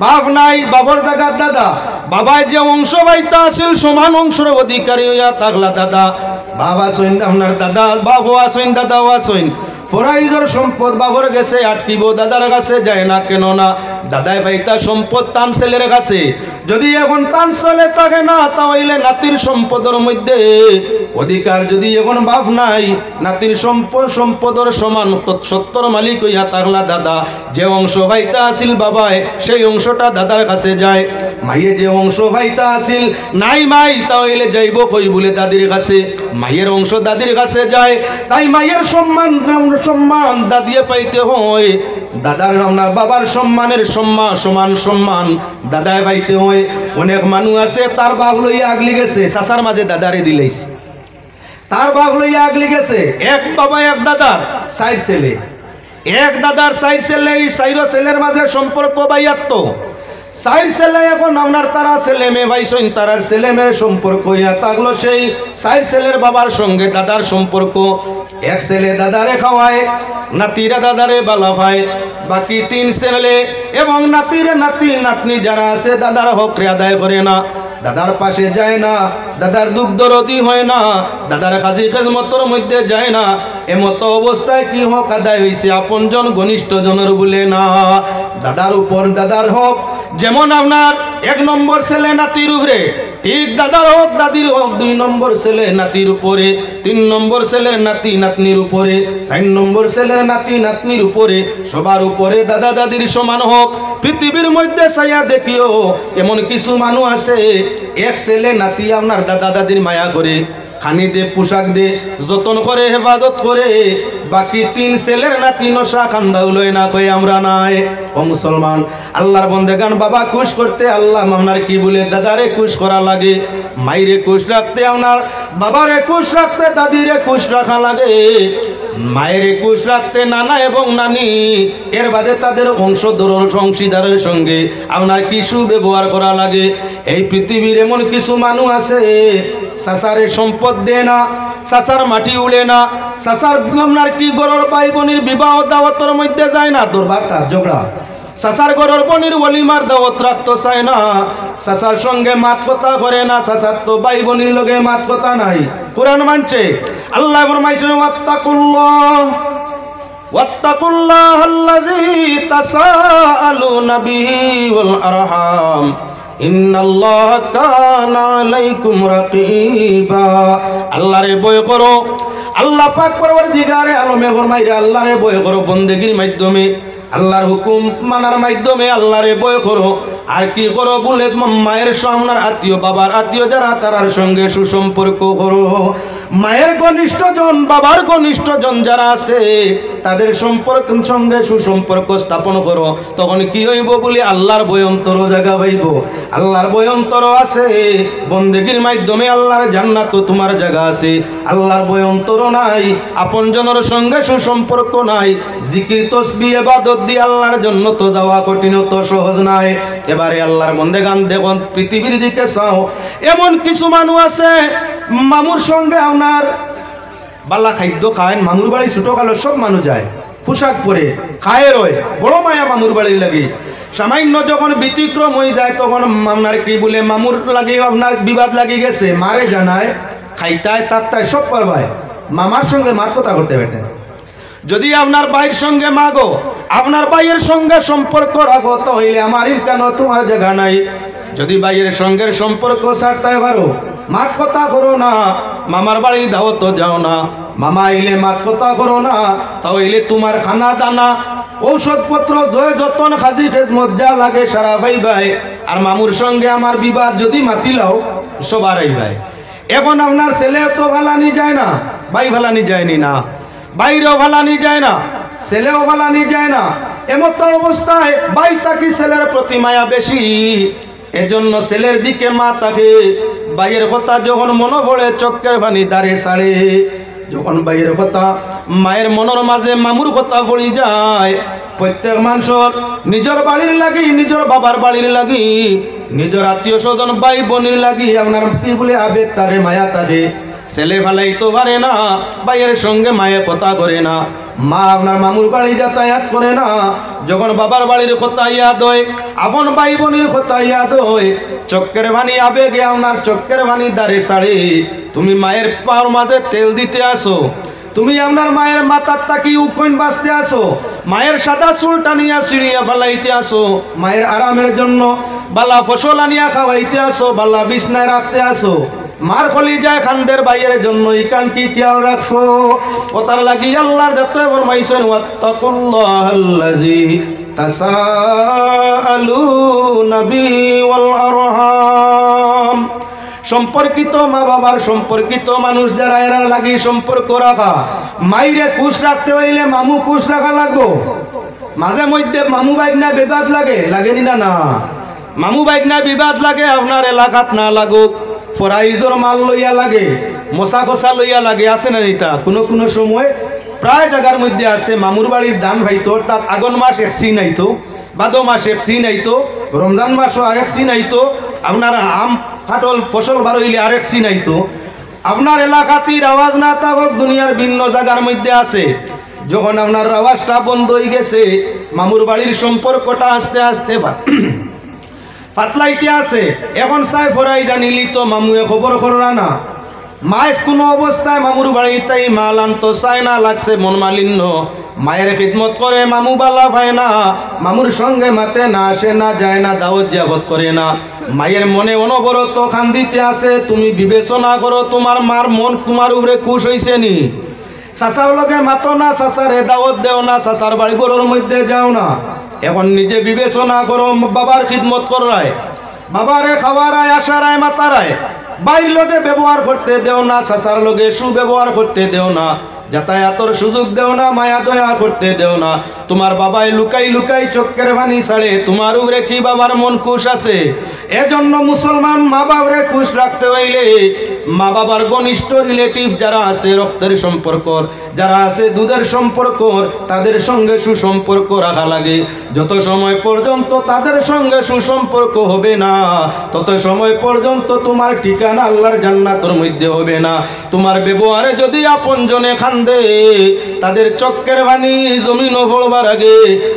বাপ নাই বাবার জায়গার দাদা, বাবায় যে অংশ পাইতা আছিল সমান অংশের অধিকারী হইয়া থাকলা দাদা। বাবা সৈন আপনার দাদা, বাবু আসইন দাদাও আসইন। ফরাইজর সম্পদ বাবর গেছে আটকিব, দাদার কাছে যায় না কেন না, দাদাই পাইতা সম্পদ তান ছেলের কাছে। যদি এখন তান চলে থাকে না, তাহলে নাতির সম্পদের মধ্যে অধিকার, যদি এখন বাপ নাই নাতির সম্পদের সমান সত্তর মালিক হইয়া থাকলা দাদা। যে অংশ পাইতা আছিল বাবায়, সেই অংশটা দাদার কাছে যায়। মাইয়ে যে অংশ পাইতা আছিল নাই মাই, তাহলে যাইব কই বলে দাদির কাছে, মায়ের অংশ দাদির কাছে যায়। তাই মায়ের সম্মান দাদিয়ে পাইতে হয়, দাদার আপনার বাবার সম্মানের সমান সমান দাদায় পাইতে হয়। অনেক মানুষ আছে তার বাপ লইয়া আগলি গেছে, চাচার মাঝে দাদারে দিলেইছে, তার বাপ লইয়া আগলি গেছে। এক বাবা এক দাদার 4 ছেলে, এক দাদার 4 ছেলে, এই 4 ছেলের মাঝে সম্পর্ক বাইয়াত্ত। 4 ছেলে এখন আপনার তারা ছেলে মেয়ে ভাইসইন, তারার ছেলে মেয়ের সম্পর্ক ইয়া থাকলো সেই 4 ছেলের বাবার সঙ্গে দাদার সম্পর্ক। এক ছেলে দাদারে খাওয়ায়, নাতিরা দাদারে বালা পায়, বাকি 3 ছেলে এবং নাতিরে নাতি নাতনি যারা আছে দাদার হক আদায় করে না, দাদার পাশে যায় না, দাদার দুঃখ দরদি হয় না, দাদার কাজী খেজমতর মধ্যে যায় না। এমতো অবস্থায় কি হক আদায় হয়েছে? আপনজন ঘনিষ্ঠ জনের বলে না, দাদার উপর দাদার হক। যেমন আপনার 1 নম্বর ছেলে নাতির উপরে, ঠিক দাদার হোক দাদির হোক 2 নম্বর ছেলে নাতির উপরে, 3 নম্বর ছেলের নাতি নাতনির উপরে, 4 নম্বর ছেলের নাতি নাতনির উপরে, সবার উপরে দাদা দাদির সমান হোক। পৃথিবীর মধ্যে ছায়া দেখিও এমন কিছু মানুষ আছে, এক ছেলে নাতি আপনার দাদা দাদির মায়া করে, খানি দে, পোশাক দে, যতন করে, হেফাজত করে, বাকি 3 ছেলের নাতি নশা খান্দাও লয় না, কই আমরা নাই। ও মুসলমান, আল্লাহর বন্দেগান, বাবা খুশ করতে আল্লাহ আপনার কি বলে দাদারে খুশ করা লাগে, মাইরে খুশ রাখতে আপনার বাবার 21 রাখতে দাদির 21 রাখা লাগে, মায়ের 21 রাখতে নানা এবং নানি, এর বাদে তাদের অংশীদারের সঙ্গে আপনার কিছু ব্যবহার করা লাগে। এই পৃথিবীর এমন কিছু মানুষ আছে চাচারে সম্পদ দেয় না, চাচার মাটি উড়ে না, চাচার আপনার কি গরর ভাই বোনের বিবাহ দাওয়াতের মধ্যে যায় না, দরবার তার ঝগড়া, চাচার গরর বোনের ওলিমার দাওয়াত রাখতে চায় না, চাচার সঙ্গে মাত কথা করে না, চাচার তো ভাই বোনের লগে মাত কথা নাই। কোরআন মানছে, আল্লাহ ফরমাইছেন ওয়াত্তাকুল্লাহ আল্লাযী তাসাআলুনা বিহি ওয়াল আরহাম ইন্নাল্লাহা কানা আলাইকুম রাকীবা। আল্লাহরে ভয় করো, আল্লাহ পাক পরওয়ারদিগারে আলমে ফরমাইরে আল্লাহরে ভয় করো বন্দেগীর মাধ্যমে, আল্লাহর হুকুম মানার মাধ্যমে আল্লাহরে ভয় করো। আর কি করো বলে মায়ের সামনের আত্মীয়, বাবার আত্মীয় যারা তারার সঙ্গে সুসম্পর্ক করো। মায়ের ঘনিষ্ঠজন, বাবার ঘনিষ্ঠজন যারা আছে তাদের সঙ্গে সুসম্পর্ক স্থাপন করো। তখন কি হইব বলে আল্লাহর ভয়ন্তর জায়গা হইব। আল্লাহর ভয়ন্তর আছে, বন্দেগীর মাধ্যমে আল্লাহর জান্নাত তোমার জায়গা আছে। আল্লাহর ভয়ন্তর নাই, আপনজনের সঙ্গে সুসম্পর্ক নাই, জিকির তসবিহ ইবাদত দিয়ে আল্লাহর জন্য তো যাওয়া কঠিন, তো সহজ নাই। এবারে আল্লাহর বন্দেগান দেখুন, পৃথিবীর দিকে চাও, এমন কিছু মানুষ আছে মামুর সঙ্গে আপনার বালা খাদ্য খায়, মামুর বাড়ি ছোটকালে সব মানুষ যায়, পোশাক পরে খায় রয়, বড় মায়া মামুর বাড়ি লাগে। সামান্য যখন ব্যতিক্রম হয়ে যায় তখন আপনার কি বলে মামুর লাগে আপনার বিবাদ লাগি গেছে, মারে জানায় খাইতায় তাত্তায় সব পারবায়, মামার সঙ্গে মার কথা করতে বেটেন। যদি আপনার ভাইয়ের সঙ্গে মাগো, আপনার ভাইয়ের সঙ্গে সম্পর্ক রাখো, তাহলে আমার কেন তোমার জায়গা নাই। যদি ভাইয়ের সঙ্গে সম্পর্ক ছাড়তে পারো, মাত কথা করো না, মামার বাড়ি দাওয়াত যাও না, মামা আইলে মাত কথা করো না, তাহলে তোমার খানা দানা ঔষধপত্র জয় যতন খাজি খেজমত যা লাগে সারা ভাই ভাই। আর মামুর সঙ্গে আমার বিবাদ যদি মাতিলাও সবার এই ভাই। এখন আপনার ছেলে তো ভালানি যায় না, ভাই ভালানি যায়নি না, বাইরেও ভালানি যায় না, ছেলেও ভালানি যায় না। এমত অবস্থায় ভাই তাকে ছেলের প্রতি মায়া বেশি, এজন্য ছেলের দিকে মা তাকে ভাইয়ের কথা যখন মনে পড়ে চক্কের পানি দাঁড়ে সাড়ে। যখন ভাইয়ের কথা মায়ের মনের মাঝে মামুর কথা পড়ি যায়, প্রত্যেক মানুষের নিজের বাড়ির লাগি, নিজের বাবার বাড়ির লাগি, নিজের আত্মীয় স্বজন ভাই বোনের লাগি আপনার কি বলে আবেগ তাকে, মায়া তাকে। ছেলে ফালাইতে পারে না, ভাইয়ের সঙ্গে মায়ে কথা করে না, মা আপনার মামুর বাড়ি যাতায়াত করে না। যখন বাবার বাড়ির কথা ইয়াদ হয়, আপন ভাই বোনের কথা ইয়াদ হয়, চক্কের ভানি আবেগে আপনার চক্কের ভানি দাঁড়ে সাড়ে। তুমি মায়ের পাওয়ার মাঝে তেল দিতে আসো, তুমি আপনার মায়ের মাথার তাকি উকইন বাঁচতে আসো, মায়ের সাদা চুল টানিয়া সিঁড়িয়া ফেলাইতে আসো, মায়ের আরামের জন্য বালা ফসল আনিয়া খাওয়াইতে আসো, বালা বিছনায় রাখতে আসো। মার খলি যায় খানদের ভাইয়ের জন্য ইকান কি খেয়াল রাখছো। ওতার লাগি আল্লাহর যত ফরমাইছেন ওয়াত্তাকুল্লাহাল্লাযী তাসাআলুনা বিহি ওয়াল আরহাম। সম্পর্কিত মা বাবার সম্পর্কিত মানুষ যারা, এরা লাগি সম্পর্ক রাখা। মাইরে কুশ রাখতে হইলে মামু কুশ রাখা লাগবো। মাঝে মধ্যে মামু বাইকনা বিবাদ লাগে, লাগেনি না? না, মামু বাইকনা বিবাদ লাগে, আপনার এলাকাত না লাগুক, ফরাইজর মাল লইয়া লাগে, মশা কষা লইয়া লাগে, আছে না নিতা? কোনো সময় প্রায় জায়গার মধ্যে আছে মামুর বাড়ির দান ভাইতো, তার আগন মাস এক সিন আইতো, ভাদো মাস এক সিন আইতো, রমজান মাসও আরেক সিন আইতো, আপনার আম ফাটল ফসল বার হইলে আরেক সিন আইতো। আপনার এলাকাতির আওয়াজ না থাকুক, দুনিয়ার ভিন্ন জায়গার মধ্যে আছে। যখন আপনার আওয়াজটা বন্ধ হয়ে গেছে, মামুর বাড়ির সম্পর্কটা আস্তে আস্তে ফাতলাইতে আছে। এখন চাই ফরাই জানিলি তো মামুয়ে খবর কররা না, মায়ের কোনো অবস্থায় মামুর বাড়িতেই মাল আনতো চায় না, লাগছে মন মালিন্য। মায়ের খিদমত করে মামু বালা পায় না, মামুর সঙ্গে মাতে না, আসে না, যায় না, দাওয়াত জিয়াফত করে না। মায়ের মনে অনবরত খান্দিতে আছে। তুমি বিবেচনা করো, তোমার মার মন তোমার উপরে খুশ হইছে নি? চাচার লগে মাতো না, চাচারে দাওয়াত দেও না, চাচার বাড়ি ঘরের মধ্যে যাও না। এখন নিজে বিবেচনা করো, বাবার খিদমত করায়, বাবারে খাওয়ারায়, আসারায়, মাতারায়, বাইর লগে ব্যবহার করতে দেও না, চাচার লগে সুব্যবহার করতে দেও না। যাতায়াতর সুযোগ দেও না, মায়া দয়া করতে দেও না। তোমার বাবাই লুকাই লুকাই চোখের পানি ছাড়ে, তোমার উপরে কি বাবার মন খুশ আছে? এজন্য মুসলমান মা বাবারে খুশ রাখতে হইলে মা বাবার ঘনিষ্ঠ রিলেটিভ যারা আছে, রক্তের সম্পর্ক যারা আছে, দুধের সম্পর্ক, তাদের সঙ্গে সুসম্পর্ক রাখা লাগে। যত সময় পর্যন্ত তাদের সঙ্গে সুসম্পর্ক হবে না, তত সময় পর্যন্ত তোমার ঠিকানা আল্লাহর জান্নাতের মধ্যে হবে না। তোমার ব্যবহারে যদি আপনজনে খান্দে, তাদের চক্কের বাণী জমিনও ফলবার আগে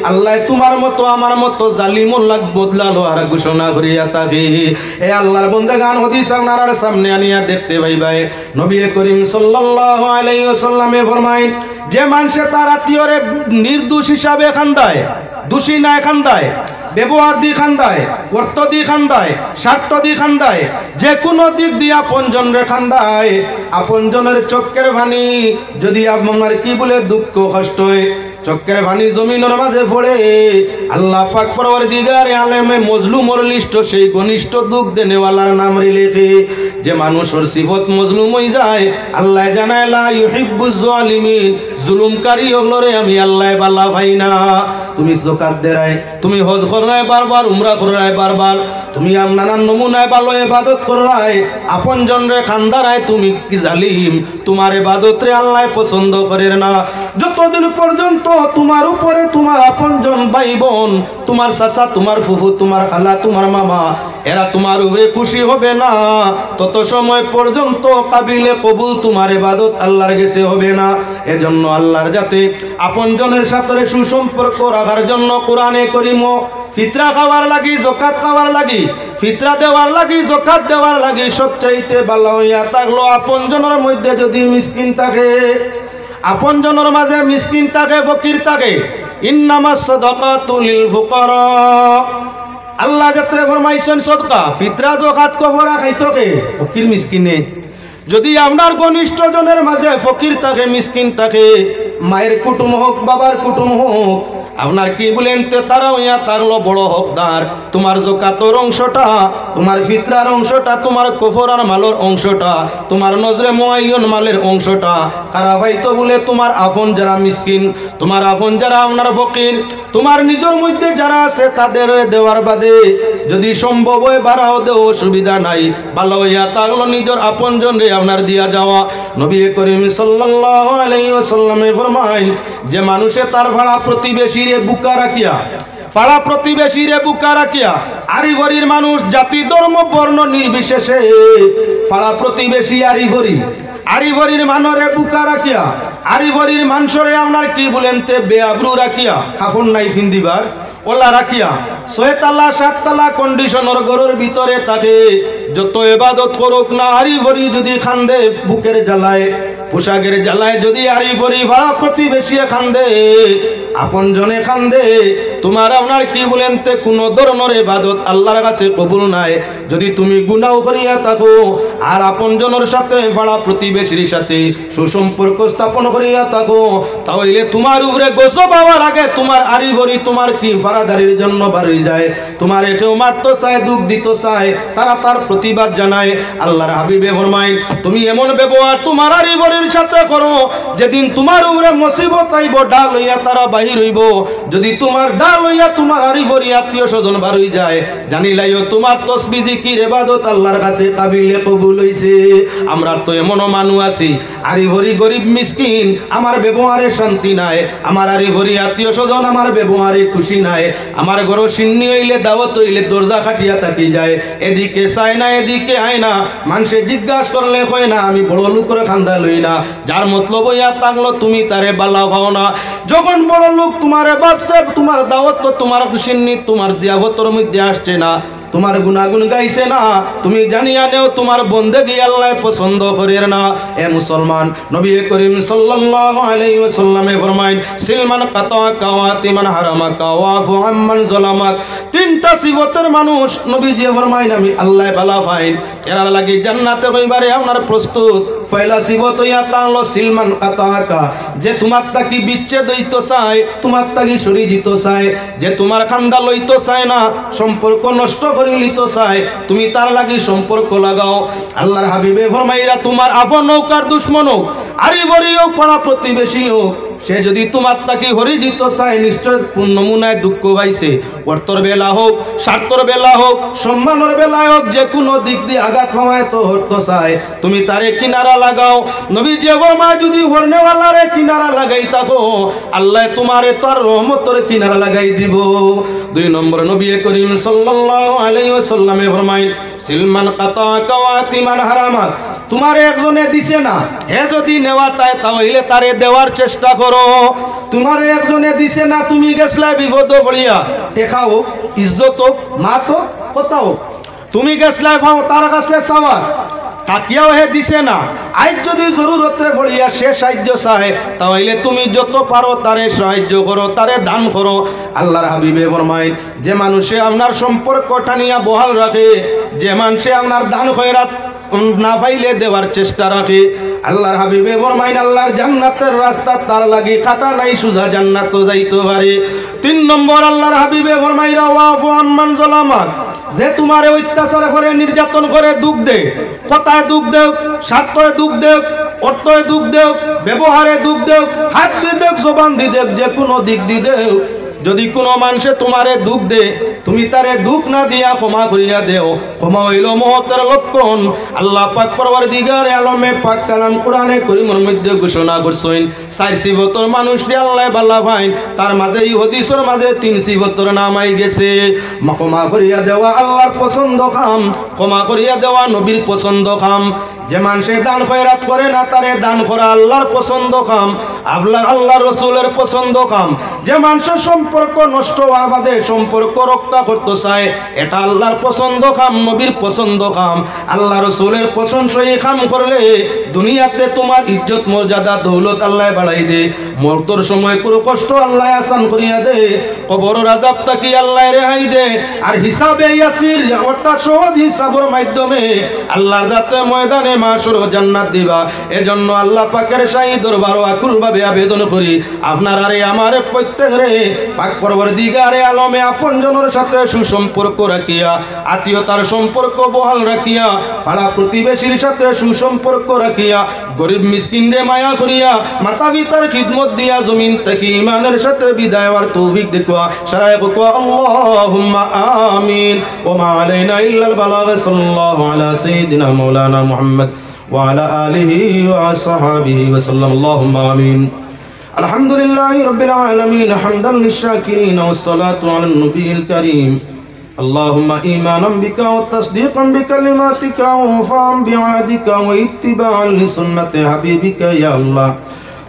আল্লাহ তোমার মতো আমার মতো জালিমুল লাগ বদলালো আর ঘোষণা করিয়া থাকে। এ আল্লাহর বান্দাগান হাদিস আপনার সামনে আনিয়া দেখতে ভাই ভাই নবী করিম সাল্লাল্লাহু আলাইহি ওয়াসাল্লামে ফরমায়, যে মানুষে তার আত্মীয়রে নির্দোষ হিসাবে খান্দায়, দোষী না খান্দায়, ব্যবহার দিয়ে খান্দায়, অর্থ দিয়ে খান্দায়, স্বার্থ দিয়ে খান্দায়, যে কোনো দিক দিয়ে আপনজন রে খান্দায়, আপনজনের চক্কের ভানি যদি আপনার কি বলে দুঃখ কষ্ট হয়, চক্কের ভানি জমিনের মাঝে পড়ে, আল্লাহ পাক পরওয়ারদিগার আলেমে মজলুমর লিস্ট সেই ঘনিষ্ঠ দুঃখ দেনেওয়ালার নাম লেখে। যে মানুষের সিফত মজলুম হয়ে যায়, আল্লাহ জানায় লা ইউহিব্বুজ জালিমিন, জুলুমকারী হলরে আমি আল্লাহ বালা ভাই না। তুমি যাকাত দেরায়, তুমি হজ করায় বারবার, উমরা করায় বারবার, তুমি নানান নমুনায় ভালো ইবাদত করায়, আপনজন রে খান্দারায় তুমি কি জালিম, তোমার ইবাদত রে আল্লাহ পছন্দ করে না। যতদিন পর্যন্ত তোমার উপরে তোমার আপনজন ভাই বোন, তোমার চাচা, তোমার ফুফু, তোমার খালা, তোমার মামা, এরা তোমার উপরে খুশি হবে না, তত সময় পর্যন্ত কাবিলে কবুল তোমার ইবাদত আল্লাহর কাছে হবে না। এজন্য আল্লাহর যাতে আপনজনের সাথে সুসম্পর্ক রাখার জন্য কোরআনে কারীম ফিতরা খাওয়ার লাগি, যাকাত খাওয়ার লাগি, ফিতরা দেওয়ার লাগি, যাকাত দেওয়ার লাগি সবচাইতে ভালো হইয়া থাকলো আপনজনের মধ্যে যদি মিসকিন থাকে, আপনজনের মাঝে মিসকিন থাকে, ফকির থাকে। ইন্নামাস সাদাকাতু লিল ফুকারা, আল্লাহ যাতে ফরমাইছেন সদকা, ফিতরা যাকাত কবরা খাইতকে ফকির মিসকিনে। যদি আপনার ঘনিষ্ঠ জনের মাঝে ফকির থাকে, মিসকিন থাকে, মায়ের কুটুম হোক, বাবার কুটুম হোক, আপনার কি বলেন তে তারাও ইয়া তারলো বড় হকদার। তোমার যাকাতের অংশটা, তোমার ফিতরার অংশটা, তোমার কফরার মালের অংশটা, তোমার নজরে মুআয়্যান মালের অংশটা কারা ভাইতো বলে তোমার আপন যারা মিসকিন, তোমার আপন যারা আপনার ফকির, তোমার নিজের মধ্যে যারা আছে তাদের দেওয়ার বাদে যদি সম্ভব হয় বাড়াও দেও, অসুবিধা নাই। ভালো ইয়া তারলো নিজের আপনজন রে আপনার দিয়া যাওয়া। নবী করিম সাল্লাল্লাহু আলাইহি ওয়াসাল্লামে ফরমায়, যে মানুষে তার ভাড়া প্রতিবেশী রে বুকা রাখিয়া, পাড়া প্রতিবেশী রে বুকা রাখিয়া, আরিভরির মানুষ জাতি ধর্ম বর্ণ নির্বিশেষে, পাড়া প্রতিবেশী আরিভরি, আরিভরির মানরে বুকা রাখিয়া, আরিভরির মানুষরে আপনার কি বলেন তে বেআব্রু রাখিয়া, কাফন নাই ফিন্দিবার ওলা রাখিয়া, 6 তালা 7 তালা কন্ডিশনের ঘরের ভিতরে তাকে যত ইবাদত করুক না, আরিভরি যদি খান্দে বুকের জ্বালায়, পোশাকের জ্বালায় যদি আরিভরি ভাড়া প্রতিবেশী খান্দে, আপন জনে খান্দে, তোমার আপনার কি বলেন তে কোনো ধরনের ইবাদত আল্লাহর কাছে কবুল নাই। যদি তুমি গুনাহ করিয়া থাকো আর আপন জনের সাথে ভাড়া প্রতিবেশীর সাথে সুসম্পর্ক স্থাপন করিয়া থাকো, তাহলে তোমার উপরে গজব হওয়ার আগে তোমার আরিভরি তোমার কি ফারাদারির জন্য বাড়ি যায়। তোমার কেউ মারতো চায়, দুঃখ দিত চায়, তারা তার প্রতিবাদ জানায়। আল্লাহর হাবিবে ফরমায়, তুমি এমন ব্যবহার তোমার আরিভরির সাথে করো, যেদিন তোমার উপরে মুসিবত আইব ডাল হইয়া তারা বাহির হইব। যদি তোমার ডাল হইয়া তোমার আরিভরি আত্মীয় স্বজন বার হয়ে যায়, জানিলাইও তোমার তসবিহ জিকির ইবাদত আল্লাহর কাছে কাবিলে কবুল হইছে। আমরা তো এমন মানুষ আছি, আরিভরি গরিব মিসকিন, আমার ব্যবহারে শান্তি নাই, আমার আরিভরি আত্মীয় স্বজন আমার ব্যবহারে খুশি নাই, আমার ঘর সিন্নি হইলে দাওয়াত হইলে দরজা খাটিয়া থাকি যায়, এদিকে চায় না এদিকে আয় না, মানুষে জিজ্ঞাসা করলে কয় না আমি বড় লোক করে খান্দা লই না, যার মতলব হইয়া থাকলো তুমি তারে বালা পাও না। যখন বড় লোক তোমারে ভাবছে, তোমার দাওয়াত তো তোমার সিন্নি তোমার জিয়াফতর মধ্যে আসছে না, তোমার গুনাগুন গাইছে না, তুমি জানিয়া নেও তোমার বন্দেগী আল্লাহ পছন্দ করে না। এ মুসলমান, নবী করিম সাল্লাল্লাহু আলাইহি ওয়াসাল্লামে ফরমায়, সিলমান কাতা কাওয়াতিমান হারামা কাওয়াফু আম্মান যালামাক, তিনটা সিফতের মানুষ নবীজি ফরমায় আমি আল্লাহ ভালো পাই, এরা লাগি জান্নাতে হইবারে আপনার প্রস্তুত। পয়লা সিফত হইয়া তাহলো সিলমান কাতা, যে তোমার তাকি বিচ্ছেদ হইতো চায়, তোমার তাকি সরি দিত চায়, যে তোমার খান্দা লইতো চায় না, সম্পর্ক নষ্ট লিত চাই তুমি তার লাগি সম্পর্ক লাগাও। আল্লাহর হাবিবে ফরমাইরা তোমার আপন হোক আর দুশ্মন হোক, আরি বরি হোক, পাড়া প্রতিবেশী হোক, সে যদি তোমার তাকে হরিজিত চায় নিশ্চয় নমুনায় দুঃখ পাইছে। অর্থর বেলা হোক, স্বার্থর বেলা হোক, সম্মানের বেলায় হোক, যে কোনো দিক দিয়ে আঘাত হওয়ায় তো হরতে চায় তুমি তারে কিনারা লাগাও। নবী যে ফরমা যদি হরনেওয়ালারে কিনারা লাগাই থাকো আল্লাহ তোমারে তার রহমতের কিনারা লাগাই দিব। 2 নম্বর নবী করিম সাল্লাল্লাহু আলাইহি ওয়াসাল্লামে ফরমাইন সিলমান কাতাকা ওয়া তিমান হারামাত। তোমার একজনে দিছে না, হে যদি নেওয়া তাই তাহলে তারে দেওয়ার চেষ্টা করো। তোমার একজনে দিছে না, তুমি গেছলা বিপদ পড়িয়া, টেকাও ইজ্জত হোক, মাত হোক, কথা হোক, তুমি গেছলা ভাও তার কাছে চাওয়া, তাকিয়াও হে দিছে না, আজ যদি জরুরতে পড়িয়া সে সাহায্য চায় তাহলে তুমি যত পারো তারে সাহায্য করো, তারে দান করো। আল্লাহর হাবিবে ফরমাইন যে মানুষে আপনার সম্পর্ক টানিয়া বহাল রাখে, যে মানুষে আপনার দান খয়রাত না পাইলে দেওয়ার চেষ্টা রাখে, আল্লাহর হাবিবে ফরমাইন আল্লাহর জান্নাতের রাস্তা তার লাগি কাটা নাই, সুজা জান্নাত যাইতে পারে। 3 নম্বর আল্লাহর হাবিবে ফরমাইরা ওয়াফু আম্মান যালামাক, যে তোমারে অত্যাচার করে, নির্যাতন করে, দুঃখ দে, কথায় দুঃখ দেও, স্বার্থে দুঃখ দেও, অর্থে দুঃখ দেও, ব্যবহারে দুঃখ দেও, হাত দিয়ে দেও, জবান দিয়ে দেও, যে কোনো দিক দিয়ে দেও। যদি কোনো মানুষে তোমারে দুঃখ দে তুমি তারে দুঃখ না দিয়া ক্ষমা করিয়া দেও। ক্ষমা হইল মহতের লক্ষণ। আল্লাহ পাক পরওয়ারদিগার আলমে পাক কালাম কোরআনে করিমের মধ্যে ঘোষণা করছেন 4 সিফতর মানুষকে আল্লাহ ভালো পায়, তার মাঝে এই হাদিসের মাঝে 3 সিফতর নাম আই গেছে। ক্ষমা করিয়া দেওয়া আল্লাহর পছন্দ কাম, ক্ষমা করিয়া দেওয়া নবীর পছন্দ কাম। যে মানুষে দান খয়রাত করে না তারে দান করা আল্লাহর পছন্দ কাম, আল্লাহ রসুলের পছন্দ কাম। যে মানুষের সম্পর্ক নষ্ট হওয়ার বাদে সম্পর্ক রক্ষা করতে চায় এটা আল্লাহর পছন্দ কাম, নবীর পছন্দ কাম। আল্লাহ রসুলের প্রশংসাই কাম করলে দুনিয়াতে তোমার ইজ্জত মর্যাদা দৌলত আল্লাহ বাড়াই দে, মরতর সময় কোনো কষ্ট আল্লাহ আসান করিয়া দে, কবরের আযাব থেকে আল্লাহ রেহাই দে, আর হিসাবে ইয়াসির অর্থাৎ সহজ হিসাবের মাধ্যমে আল্লাহর দাতে ময়দানে মাশর জান্নাত দিবা। এজন্য আল্লাহ পাকের শাহী দরবার আকুলভাবে আবেদন করি আপনার আরে আমারে প্রত্যেকরে পাক পরওয়ারদিগারে আলমে আপনজনের সাথে সুসম্পর্ক রাখিয়া, আত্মীয়তার সম্পর্ক বহাল রাখিয়া, পাড়া প্রতিবেশীর সাথে সুসম্পর্ক রাখিয়া, গরিব মিসকিনরে মায়া করিয়া, মাতা পিতার খিদমত দিয়া জমিন থেকে ইমানের সাথে বিদায় হওয়ার তৌফিক দেখুয়া সারায় কোয়া আল্লাহুম্মা আমিন। ওয়া মা আলাইনা ইল্লাল বালাগ। সাল্লাল্লাহু আলা সাইয়্যিদিনা মাওলানা মুহাম্মদ ওয়া আলা আলিহি ওয়া আসহাবিহি ওয়া সাল্লাম। আল্লাহুম্মা আমিন। আলহামদুলিল্লাহি রাব্বিল আলামিন হামদান লিশ-শাকিরিন ওয়াস সালাতু আলান নবিয়িল কারীম। আল্লাহুম্মা ঈমানান বিকা ওয়া তাসদীকান বিকালিমাতিকা ওয়া ফাহাম বিআদিকা ওয়া ইত্তিবাআন লিসুন্নতি হাবিবিকা ইয়া আল্লাহ।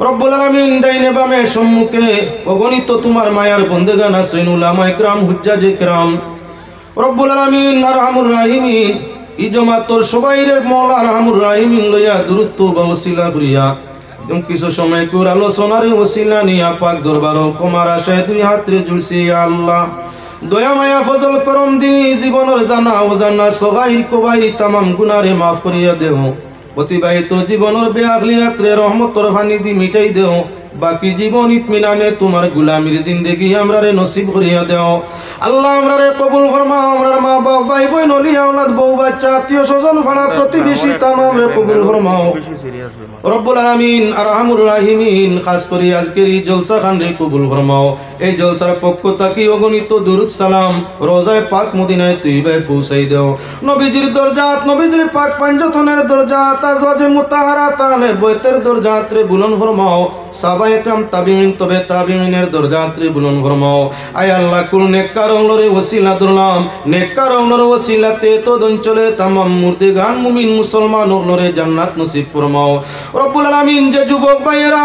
রব্বুল আলামিন ডাইনে বামে সম্মুখে অগণিত তোমার মায়ার বন্দেগান আছেন, উলামা ইকরাম, হুজ্জাজ ইকরাম। রব্বুল আলামিন আরহামুর রাহিমিন ই জমাতর সবাইরে মওলা আরহামুর রাহিমিন লইয়া দুরূদ বা ওসিলা করিয়া কিছু সময় করে আলোচনার ওসিলা নিয়া পাক দরবার ক্ষমার আশায় 2 হাতে জুড়ছি। আল্লাহ দয়া মায়া ফজল করম দি জীবনের জানা অজানা সগাইর কবাইর তামাম গুনারে মাফ করিয়া দেও। অতিবাহিত জীবনের বেআখলিয়াতরে রহমতর ফানি দি মিটাই দেও। বাকি জীবন ইতমিনানে তোমার গুলামির জিন্দেগি আমরারে নসিব করিয়া দেও। আল্লাহ আমরারে কবুল ফরমাও। আমরার মা বাপ ভাই বোন ওলি আওলাদ বউ বাচ্চা আত্মীয় স্বজন ফাড়া প্রতিবেশী তামাম রে কবুল ফরমাও। রব্বুল আলামিন আরহামুর রাহিমিন খাস করে আজকের এই জলসা খান রে কবুল ফরমাও। এই জলসার পক্ষ থেকে অগণিত দুরুদ সালাম রোজায় পাক মদিনায় তৈবায় পৌঁছাই দেও। নবীজির দরজাত, নবীজির পাক পাঞ্জতনের দরজাত, আজওয়াজে মুতাহারাত আহলে বাইতের দরজাত রে বুলন্দ ফরমাও। সাহাবা একরাম তাবিঈন তবে তাবিঈনের দরজাত রে বুলন্দ ফরমাও। আয় আল্লাহ কুল নেককার ওলরে ওসিলা দুরলাম, নেককার ওলরে ওসিলাতে তোদ অঞ্চলে তামাম মুর্দেগান মুমিন মুসলমান ওলরে জান্নাত নসিব ফরমাও। রব্বুল আলামিন যে যুবক ভাইয়েরা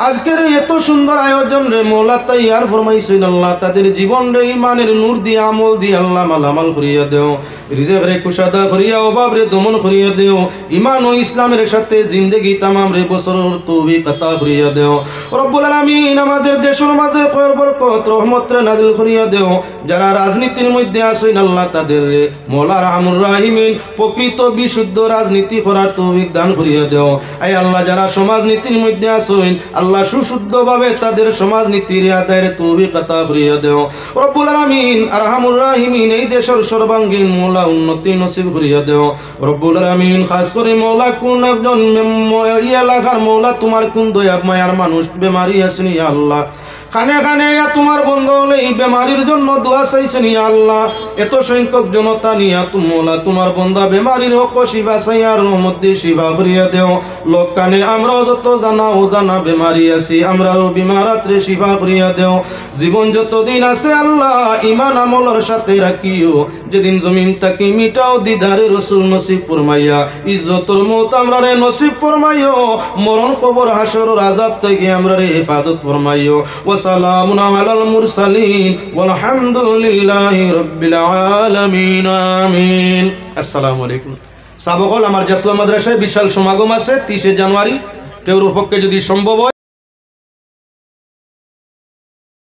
আজকের এত সুন্দর আয়োজন রে মওলা তৈয়ার ফরমাইছেন আল্লাহ তাদের জীবন রে ইমানের নূর দিয়ে আমল দিয়ে আল্লাহ মালামাল করিয়া দেও। রিজিক রে কুশাদা করিয়া অভাব রে দমন করিয়া দেও। ইমান ও ইসলামের সাথে জিন্দেগি তামাম রে বছর তৌফিক আতা করিয়া দেও। রব্বুল আলামিন আমাদের দেশের মাঝে খৈর বরকত রহমত নাযিল করিয়া দেও। যারা রাজনীতির মধ্যে আছেন আল্লাহ তাদের মওলা আরহামুর রাহিমিন প্রকৃত বিশুদ্ধ রাজনীতি করার তৌফিক দান করিয়া দেও। আয় আল্লাহ যারা সমাজনীতির মধ্যে আছেন আল্লাহ সুশুদ্ধভাবে তাদের সমাজনীতির আদায়ের তৌফিক আতা করিয়া দেও। রব্বুল আলামিন আরহামুর রাহিমিন এই দেশের সর্বাঙ্গীন মওলা উন্নতি নসিব করিয়া দেও। রব্বুল আলামিন খাস করে মওলা কোন একজন এলাকার মওলা তোমার কোন দয়া মায়ার মানুষ বেমারি আছেন ইয়া আল্লাহ, খানে খানে তোমার বন্ধ হলে এই বেমারির জন্য দোয়া চাইছেন ইয়া আল্লাহ। এত সংখ্যক জনতা নিয়া মওলা তোমার বন্ধা বেমারির হক শিফা চাইয়ার মধ্যে শিফা করিয়া দেও। লোক কানে আমরাও যত জানা ও জানা বেমারি আছি আমরাও বিমারাত্রে শিফা করিয়া দেও। জীবন যতদিন আছে আল্লাহ ইমান আমলের সাথে রাখিও। যেদিন জমিন তাকে মিটাও দিদারে রসুল নসিব ফরমাইয়া ইজ্জতর মওত আমরারে নসিব ফরমাইও। মরণ কবর হাসরের আযাব থেকে আমরারে হেফাজত ফরমাইও। وسلام على المرسلين والحمد لله رب العالمين آمين। আসসালামু আলাইকুম। সাবকল আমার জাতীয় মাদ্রাসায় বিশাল সমাগম আছে 30 জানুয়ারি। কেউর পক্ষে যদি সম্ভব হয়